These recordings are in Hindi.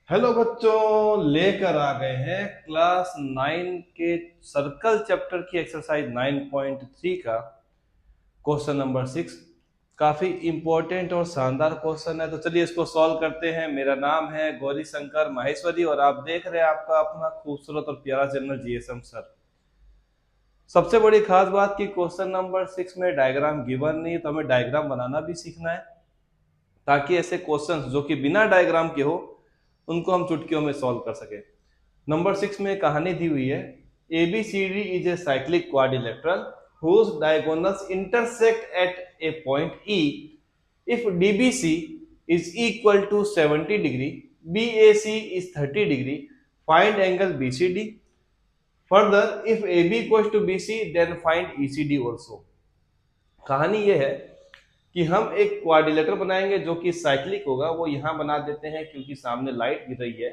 हेलो बच्चों, लेकर आ गए हैं क्लास 9 के सर्कल चैप्टर की एक्सरसाइज 9.3 का क्वेश्चन नंबर 6। काफी इंपॉर्टेंट और शानदार क्वेश्चन है, तो चलिए इसको सॉल्व करते हैं। मेरा नाम है गौरी शंकर माहेश्वरी और आप देख रहे हैं आपका अपना खूबसूरत और प्यारा चैनल जीएसएम सर। सबसे बड़ी खास बात कि क्वेश्चन नंबर 6 में डायग्राम गिवन नहीं, तो हमें डायग्राम बनाना भी सीखना है ताकि ऐसे क्वेश्चंस जो कि बिना डायग्राम के हो उनको हम चुटकियों में सॉल्व कर सके। नंबर 6 में कहानी दी हुई है, ABCD is a cyclic quadrilateral whose diagonals intersect at a point E. If DBC is equal to 70 degree, BAC is 30 degree, find angle BCD. Further, if AB equals to BC, then find ECD also. कहानी ये है कि हम एक क्वाड्रिलेटर बनाएंगे जो कि साइक्लिक होगा। वो यहाँ बना देते हैं क्योंकि सामने लाइट गिर रही है,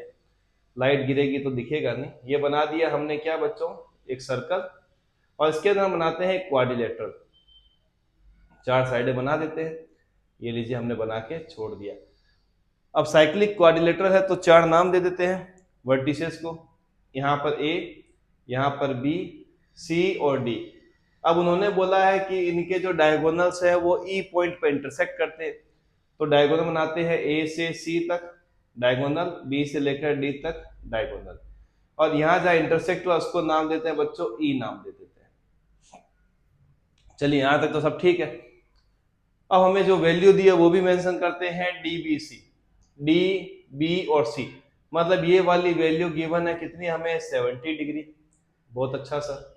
लाइट गिरेगी तो दिखेगा नहीं। ये बना दिया हमने क्या बच्चों, एक सर्कल, और इसके अंदर हम बनाते हैं एक क्वाड्रिलेटर। चार साइडें बना देते हैं, ये लीजिए हमने बना के छोड़ दिया। अब साइक्लिक क्वाड्रिलेटर है तो चार नाम दे देते हैं वर्टिसेस को, यहाँ पर ए, यहाँ पर बी, सी और डी। अब उन्होंने बोला है कि इनके जो डायगोनल्स है वो ई पॉइंट पर इंटरसेक्ट करते हैं, तो डायगोनल बनाते हैं ए से सी तक डायगोनल, बी से लेकर डी तक डायगोनल, और यहां जहां इंटरसेक्ट हुआ उसको नाम देते हैं बच्चों ई नाम दे देते हैं। चलिए यहां तक तो सब ठीक है। अब हमें जो वैल्यू दी है वो भी मेंशन करते हैं, D B C, D B और सी, मतलब ये वाली वैल्यू गिवन है कितनी हमें, 70 डिग्री। बहुत अच्छा सर।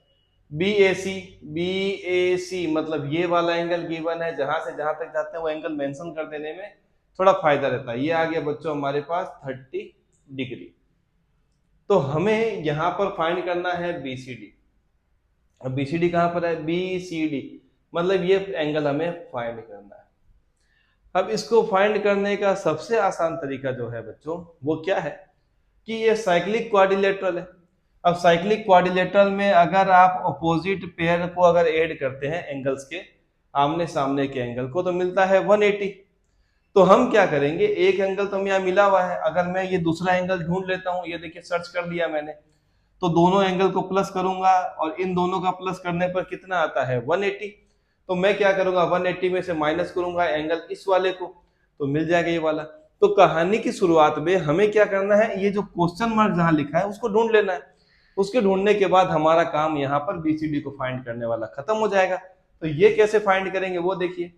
बी ए सी, बी ए सी मतलब ये वाला एंगल गिवन है, जहां से जहां तक जाते हैं वो एंगल मेंशन कर देने में थोड़ा फायदा रहता है। ये आ गया बच्चों हमारे पास 30 डिग्री। तो हमें यहां पर फाइंड करना है बीसीडी। अब बीसीडी कहां पर है, बीसीडी मतलब ये एंगल हमें फाइंड करना है। अब इसको फाइंड करने का सबसे आसान तरीका जो है बच्चों वो क्या है कि ये साइक्लिक क्वाड्रिलेटरल है। अब साइक्लिक क्वाड्रिलेटरल में अगर आप अपोजिट पेयर को अगर ऐड करते हैं एंगल्स के, आमने सामने के एंगल को, तो मिलता है 180। तो हम क्या करेंगे, एक एंगल तो यहाँ मिला हुआ है, अगर मैं ये दूसरा एंगल ढूंढ लेता हूं, ये देखिए सर्च कर लिया मैंने, तो दोनों एंगल को प्लस करूंगा और इन दोनों का प्लस करने पर कितना आता है 180। तो मैं क्या करूंगा, 180 में से माइनस करूंगा एंगल इस वाले को, तो मिल जाएगा ये वाला। तो कहानी की शुरुआत में हमें क्या करना है, ये जो क्वेश्चन मार्क जहां लिखा है उसको ढूंढ लेना है। उसके ढूंढने के बाद हमारा काम यहाँ पर बीसीडी को फाइंड करने वाला खत्म हो जाएगा। तो ये कैसे फाइंड करेंगे वो देखिए।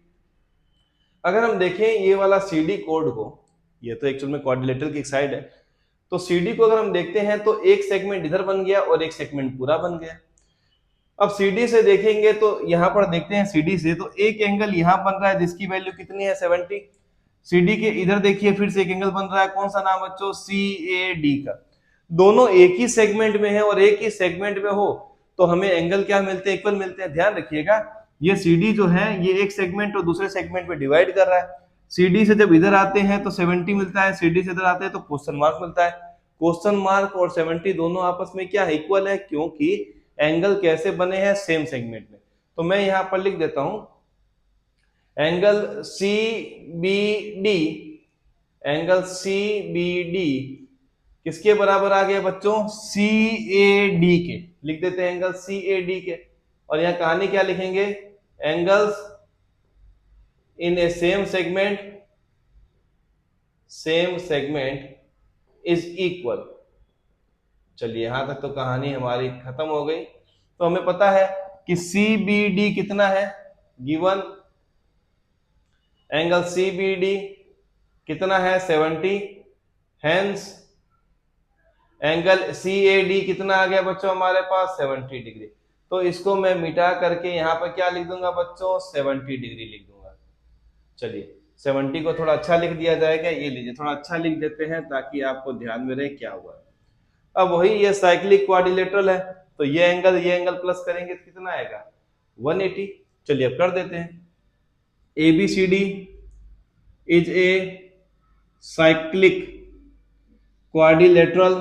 अगर हम देखें ये वाला सीडी कोड को, ये तो एक्चुअल में क्वाड्रिलेटरल की एक साइड है, तो सीडी को अगर हम देखते हैं तो एक सेगमेंट इधर बन गया और एक सेगमेंट पूरा बन गया। अब सीडी से देखेंगे तो यहां पर देखते हैं, सीडी से तो एक एंगल यहां बन रहा है जिसकी वैल्यू कितनी है 70। सीडी के इधर देखिए फिर से एक एंगल बन रहा है, कौन सा नाम बच्चों, सी ए डी का। दोनों एक ही सेगमेंट में है और एक ही सेगमेंट में हो तो हमें एंगल क्या मिलते हैं, इक्वल मिलते हैं। ध्यान रखिएगा ये सीडी जो है ये एक सेगमेंट और दूसरे सेगमेंट में डिवाइड कर रहा है। सीडी से जब इधर आते हैं तो 70 मिलता है, सीडी से इधर आते हैं तो क्वेश्चन मार्क मिलता है। क्वेश्चन मार्क और 70 दोनों आपस में क्या है, इक्वल है, क्योंकि एंगल कैसे बने हैं, सेम सेगमेंट में। तो मैं यहां पर लिख देता हूं angle C B D, angle C B D किसके बराबर आ गया बच्चों, सी ए डी के। लिख देते हैं एंगल सी ए डी के, और यहां कहानी क्या लिखेंगे, angles in A same segment is equal. चलिए यहां तक तो कहानी हमारी खत्म हो गई। तो हमें पता है कि सी बी डी कितना है given, angle C B D कितना है 70, hence angle C A D कितना आ गया बच्चों हमारे पास 70 डिग्री। तो इसको मैं मिटा करके यहाँ पर क्या लिख दूंगा बच्चों, 70 डिग्री लिख दूंगा। चलिए 70 को थोड़ा अच्छा लिख दिया जाएगा, ये लीजिए थोड़ा अच्छा लिख देते हैं ताकि आपको ध्यान में रहे क्या हुआ। अब वही ये साइक्लिक क्वाड्रिलेटरल है, तो ये एंगल प्लस करेंगे तो कितना आएगा 180। चलिए अब कर देते हैं, ABCD is a cyclic quadrilateral.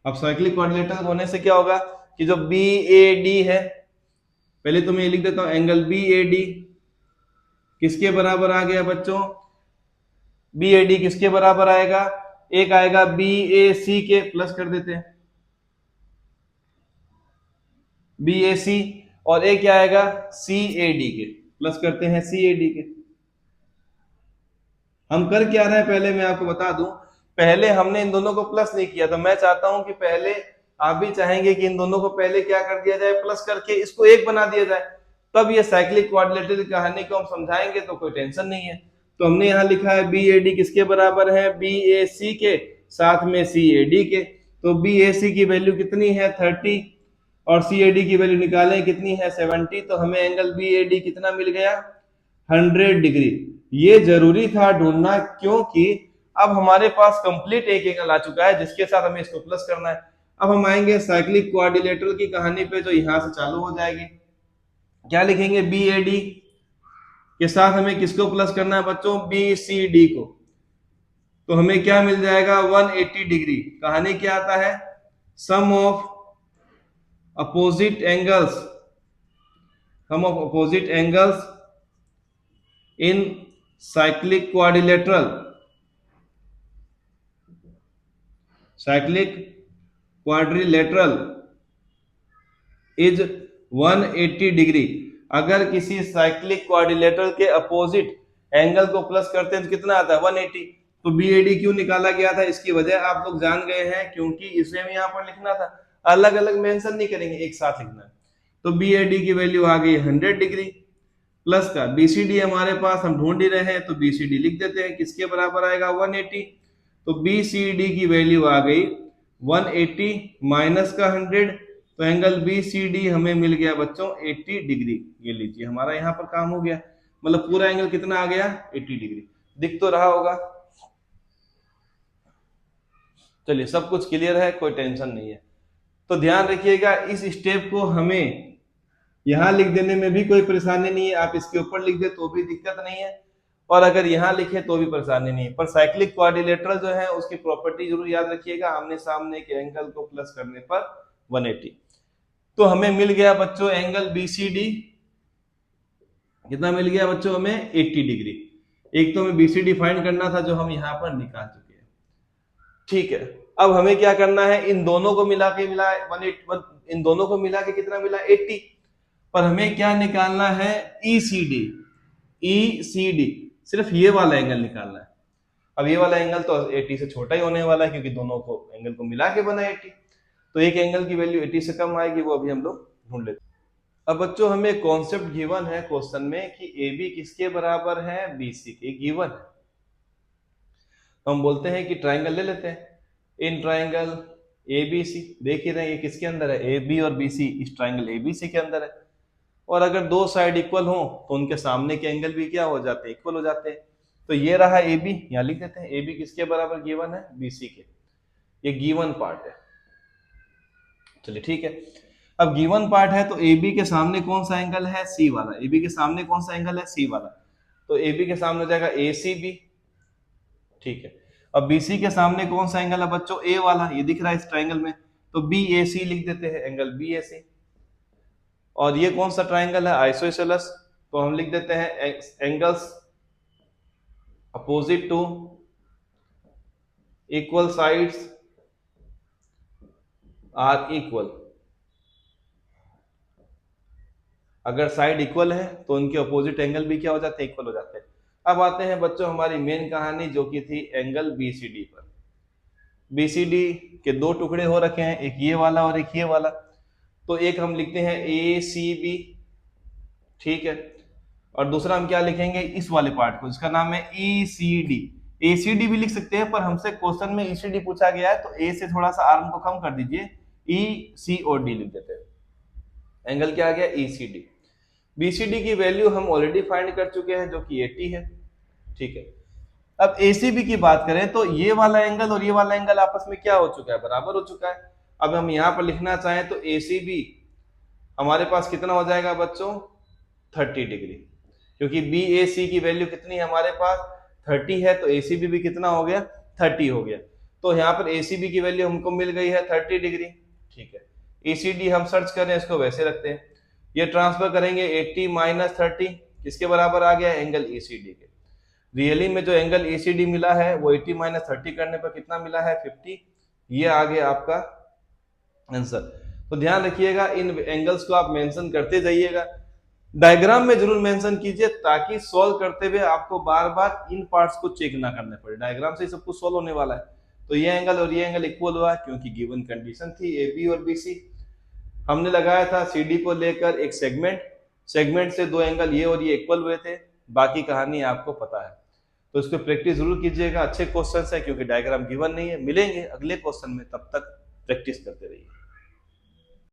अब साइक्लिक क्वाड्रिलेटरल होने से क्या होगा कि जो बी ए डी है, पहले तो मैं ये लिख देता हूं एंगल बी ए डी किसके बराबर आ गया बच्चों, बी ए डी किसके बराबर आएगा, एक आएगा बी ए सी के, प्लस कर देते हैं बी ए सी, और एक क्या आएगा सी ए डी के, प्लस करते हैं सी ए डी के। हम कर क्या रहे हैं, पहले मैं आपको बता दूं, पहले हमने इन दोनों को प्लस नहीं किया, तो मैं चाहता हूं कि पहले आप भी चाहेंगे कि इन दोनों को पहले क्या कर दिया जाए, प्लस करके इसको एक बना दिया जाए, तब ये साइक्लिक क्वाड्रिलेटरल की कहानी को हम समझाएंगे तो कोई टेंशन नहीं है। तो हमने यहाँ लिखा है बी ए डी किसके बराबर है, बी ए सी के साथ में सी ए डी के। तो बी ए सी की वैल्यू कितनी है 30 और सी ए डी की वैल्यू निकालें कितनी है 70, तो हमें एंगल बी ए डी कितना मिल गया 100 डिग्री। ये जरूरी था ढूंढना, क्योंकि अब हमारे पास कंप्लीट एक एंगल आ चुका है जिसके साथ हमें इसको प्लस करना है। अब हम आएंगे साइक्लिक क्वाड्रिलेटरल की कहानी पे, जो यहां से चालू हो जाएगी। क्या लिखेंगे, बी ए डी के साथ हमें किसको प्लस करना है बच्चों, बी सी डी को। तो हमें क्या मिल जाएगा 180 डिग्री। कहानी क्या आता है, sum of opposite angles, sum of opposite angles in cyclic quadrilateral, cyclic quadrilateral is 180 degree. अगर किसी साइक्लिक क्वाड्रिलेटरल के अपोजिट एंगल को प्लस करते हैं तो कितना आता है 180। तो बी ए डी क्यों निकाला गया था, इसकी वजह आप लोग जान गए हैं, क्योंकि इसे हम यहाँ पर लिखना था, अलग अलग मेंशन नहीं करेंगे, एक साथ लिखना है। तो बी ए डी की वैल्यू आ गई 100 डिग्री, प्लस का बी सी डी हमारे पास हम ढूंढ ही रहे हैं, तो बी सी डी लिख देते हैं, किसके बराबर आएगा 180। तो बी सी डी की वैल्यू आ गई 180 माइनस का 100, तो एंगल बी सी डी हमें मिल गया बच्चों 80 डिग्री। ये लीजिए हमारा यहाँ पर काम हो गया, मतलब पूरा एंगल कितना आ गया 80 डिग्री। दिख तो रहा होगा, चलिए सब कुछ क्लियर है, कोई टेंशन नहीं है। तो ध्यान रखिएगा, इस स्टेप को हमें यहां लिख देने में भी कोई परेशानी नहीं है, आप इसके ऊपर लिख दे तो भी दिक्कत नहीं है, और अगर यहां लिखे तो भी परेशानी नहीं है। पर साइक्लिक क्वाड्रिलेटरल जो है उसकी प्रॉपर्टी जरूर याद रखिएगा, आमने सामने के एंगल को प्लस करने पर 180। तो हमें मिल गया बच्चों एंगल बीसीडी, कितना मिल गया बच्चों हमें 80 डिग्री। एक तो हमें बीसीडी फाइंड करना था जो हम यहाँ पर निकाल चुके हैं, ठीक है। अब हमें क्या करना है, इन दोनों को मिला के मिला 181, इन दोनों को मिला के कितना मिला 80, पर हमें क्या निकालना है ECD, ECD सिर्फ ये वाला एंगल निकालना है। अब ये वाला एंगल तो 80 से छोटा ही होने वाला है, क्योंकि दोनों को एंगल को मिला के बना 80, तो एक एंगल की वैल्यू 80 से कम आएगी, वो अभी हम लोग ढूंढ लेते हैं। अब बच्चों हमें कॉन्सेप्ट गिवन है क्वेश्चन में कि AB किसके बराबर है, BC के, गिवन है। हम बोलते हैं कि ट्राइंगल ले लेते हैं, इन ट्राइंगल ABC, देख ही रहे हैं ये किसके अंदर है, AB और BC इस ट्राइंगल ABC के अंदर है। और अगर दो साइड इक्वल हो तो उनके सामने के एंगल भी क्या हो जाते हैं, इक्वल हो जाते हैं। तो ये रहा AB, यहां लिख देते हैं AB किसके बराबर गिवन है, BC के। ये गिवन पार्ट है, चलिए ठीक है। अब गिवन पार्ट है तो AB के सामने कौन सा एंगल है, C वाला। AB के सामने कौन सा एंगल है, C वाला, तो AB के सामने हो जाएगा ACB, ठीक है। अब BC के सामने कौन सा एंगल है बच्चों, A वाला, ये दिख रहा है इस ट्राइंगल में, तो BAC लिख देते हैं, एंगल BAC। और ये कौन सा ट्राइंगल है, आइसोसेलेस, तो हम लिख देते हैं angles opposite to equal sides are equal. अगर साइड इक्वल है तो उनके अपोजिट एंगल भी क्या हो जाते हैं, इक्वल हो जाते हैं। अब आते हैं बच्चों हमारी मेन कहानी, जो कि थी एंगल BCD पर। BCD के दो टुकड़े हो रखे हैं, एक ये वाला और एक ये वाला, तो एक हम लिखते हैं ACB, ठीक है, और दूसरा हम क्या लिखेंगे, इस वाले पार्ट को, जिसका नाम है ECD। ACD भी लिख सकते हैं, पर हमसे क्वेश्चन में ECD पूछा गया है, तो A से थोड़ा सा आर्म को कम कर दीजिए, ECOD लिख देते हैं। एंगल क्या आ गया, ECD। BCD की वैल्यू हम ऑलरेडी फाइंड कर चुके हैं, जो कि 80 है, ठीक है। अब ACB की बात करें तो ये वाला एंगल और ये वाला एंगल आपस में क्या हो चुका है, बराबर हो चुका है। अब हम यहां पर लिखना चाहें तो ACB हमारे पास कितना हो जाएगा बच्चों 30 डिग्री, क्योंकि BAC की वैल्यू कितनी है हमारे पास 30 है, तो ACB भी कितना हो गया 30 हो गया। तो यहाँ पर ACB की वैल्यू हमको मिल गई है 30 डिग्री, ठीक है। ECD हम सर्च करें, इसको वैसे रखते हैं, ये ट्रांसफर करेंगे 80 माइनस 30 किसके बराबर आ गया, एंगल ECD के। रियली में जो एंगल एसीडी मिला है वो 80 माइनस 30 करने पर कितना मिला है 50। ये आ गया आपका आंसर। तो ध्यान रखिएगा इन एंगल्स को आप मेंशन करते जाइएगा, डायग्राम में जरूर मेंशन कीजिए ताकि सॉल्व करते हुए आपको बार बार इन पार्ट्स को चेक ना करने पड़े, डायग्राम से ही सब कुछ सॉल्व होने वाला है। तो ये एंगल और ये एंगल इक्वल हुआ क्योंकि गिवन कंडीशन थी ए बी और बी सी। हमने लगाया था सी डी को लेकर एक सेगमेंट, सेगमेंट से दो एंगल ये और ये इक्वल हुए थे, बाकी कहानी आपको पता है। तो इसको प्रैक्टिस जरूर कीजिएगा, अच्छे क्वेश्चन है क्योंकि डायग्राम गिवन नहीं है। मिलेंगे अगले क्वेश्चन में, तब तक प्रैक्टिस करते रहिए।